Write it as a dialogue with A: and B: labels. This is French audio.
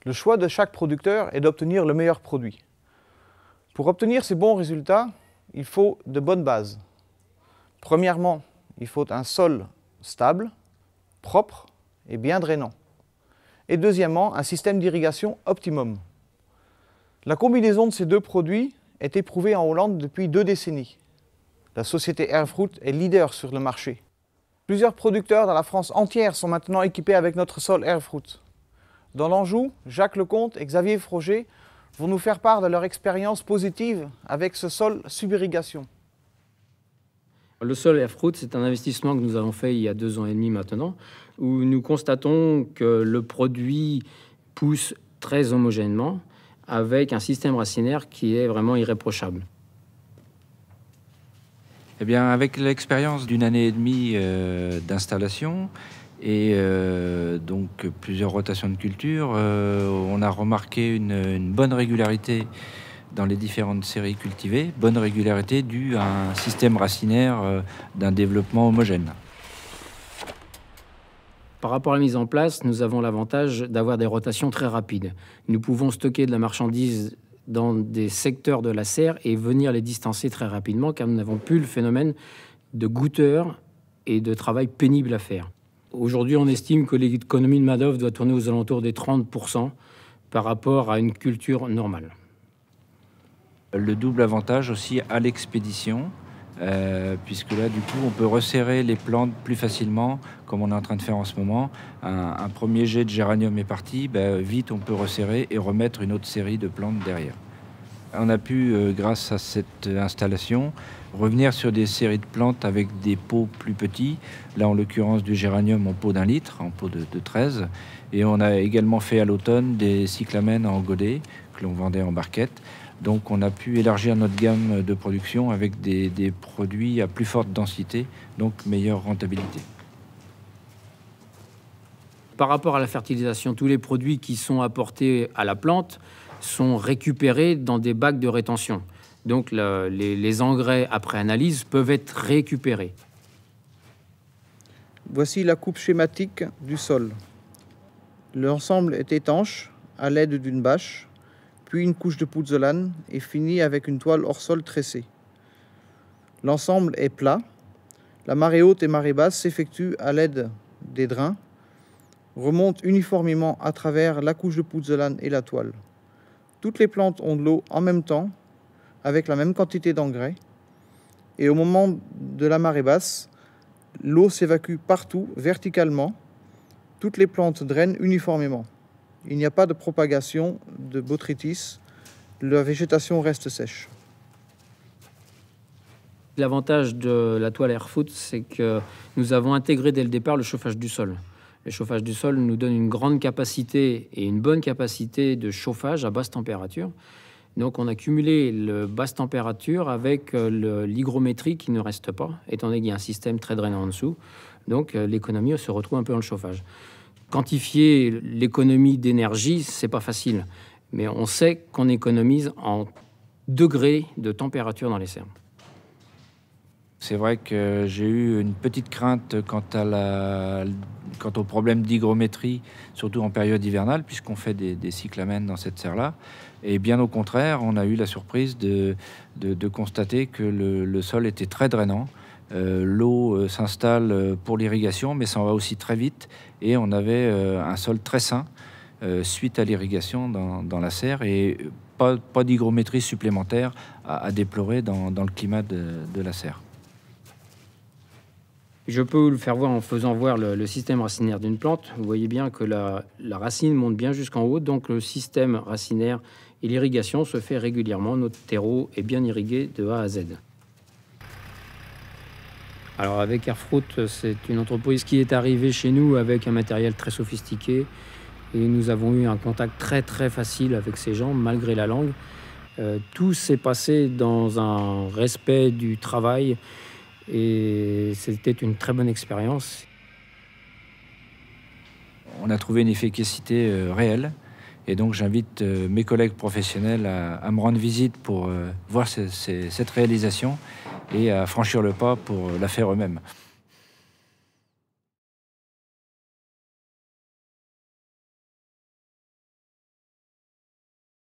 A: Le choix de chaque producteur est d'obtenir le meilleur produit. Pour obtenir ces bons résultats, il faut de bonnes bases. Premièrement, il faut un sol stable, propre et bien drainant. Et deuxièmement, un système d'irrigation optimum. La combinaison de ces deux produits est éprouvée en Hollande depuis 2 décennies. La société Erfgoed est leader sur le marché. Plusieurs producteurs dans la France entière sont maintenant équipés avec notre sol Erfgoed. Dans l'Anjou, Jacques Lecomte et Xavier Froger vont nous faire part de leur expérience positive avec ce sol sub-irrigation.
B: Le sol Erfgoed, c'est un investissement que nous avons fait il y a 2 ans et demi maintenant, où nous constatons que le produit pousse très homogènement, avec un système racinaire qui est vraiment irréprochable.
C: Eh bien, avec l'expérience d'une année et demie d'installation et donc plusieurs rotations de culture, on a remarqué une bonne régularité dans les différentes séries cultivées, bonne régularité due à un système racinaire d'un développement homogène.
B: Par rapport à la mise en place, nous avons l'avantage d'avoir des rotations très rapides. Nous pouvons stocker de la marchandise dans des secteurs de la serre et venir les distancer très rapidement, car nous n'avons plus le phénomène de goutteur et de travail pénible à faire. Aujourd'hui, on estime que l'économie de main-d'œuvre doit tourner aux alentours des 30% par rapport à une culture normale.
C: Le double avantage aussi à l'expédition, puisque là, du coup, on peut resserrer les plantes plus facilement, comme on est en train de faire en ce moment. Un premier jet de géranium est parti, vite, on peut resserrer et remettre une autre série de plantes derrière. On a pu, grâce à cette installation, revenir sur des séries de plantes avec des pots plus petits. Là, en l'occurrence, du géranium en pot d'1 litre, en pot de 13. Et on a également fait à l'automne des cyclamènes en godet, que l'on vendait en barquette. Donc on a pu élargir notre gamme de production avec des produits à plus forte densité, donc meilleure rentabilité.
B: Par rapport à la fertilisation, tous les produits qui sont apportés à la plante sont récupérés dans des bacs de rétention. Donc les engrais après analyse peuvent être récupérés.
A: Voici la coupe schématique du sol. L'ensemble est étanche à l'aide d'une bâche, puis une couche de pouzzolane et finit avec une toile hors sol tressée. L'ensemble est plat. La marée haute et marée basse s'effectuent à l'aide des drains, remontent uniformément à travers la couche de pouzzolane et la toile. Toutes les plantes ont de l'eau en même temps, avec la même quantité d'engrais, et au moment de la marée basse, l'eau s'évacue partout, verticalement. Toutes les plantes drainent uniformément. Il n'y a pas de propagation de botrytis, la végétation reste sèche.
B: L'avantage de la toile Erfgoed, c'est que nous avons intégré dès le départ le chauffage du sol. Le chauffage du sol nous donne une grande capacité et une bonne capacité de chauffage à basse température. Donc on a cumulé le basse température avec l'hygrométrie qui ne reste pas, étant donné qu'il y a un système très drainant en dessous. Donc l'économie se retrouve un peu dans le chauffage. Quantifier l'économie d'énergie, c'est pas facile, mais on sait qu'on économise en degrés de température dans les serres.
C: C'est vrai que j'ai eu une petite crainte quant au problème d'hygrométrie, surtout en période hivernale, puisqu'on fait des cyclamènes dans cette serre-là. Et bien au contraire, on a eu la surprise de constater que le sol était très drainant. L'eau s'installe pour l'irrigation, mais ça en va aussi très vite. Et on avait un sol très sain suite à l'irrigation dans la serre et pas d'hygrométrie supplémentaire à déplorer dans le climat de la serre.
B: Je peux vous le faire voir en faisant voir le système racinaire d'une plante. Vous voyez bien que la racine monte bien jusqu'en haut, donc le système racinaire et l'irrigation se fait régulièrement. Notre terreau est bien irrigué de A à Z. Alors avec Erfgoed, c'est une entreprise qui est arrivée chez nous avec un matériel très sophistiqué et nous avons eu un contact très facile avec ces gens malgré la langue. Tout s'est passé dans un respect du travail et c'était une très bonne expérience.
C: On a trouvé une efficacité réelle et donc j'invite mes collègues professionnels à me rendre visite pour voir cette réalisation et à franchir le pas pour la faire eux-mêmes.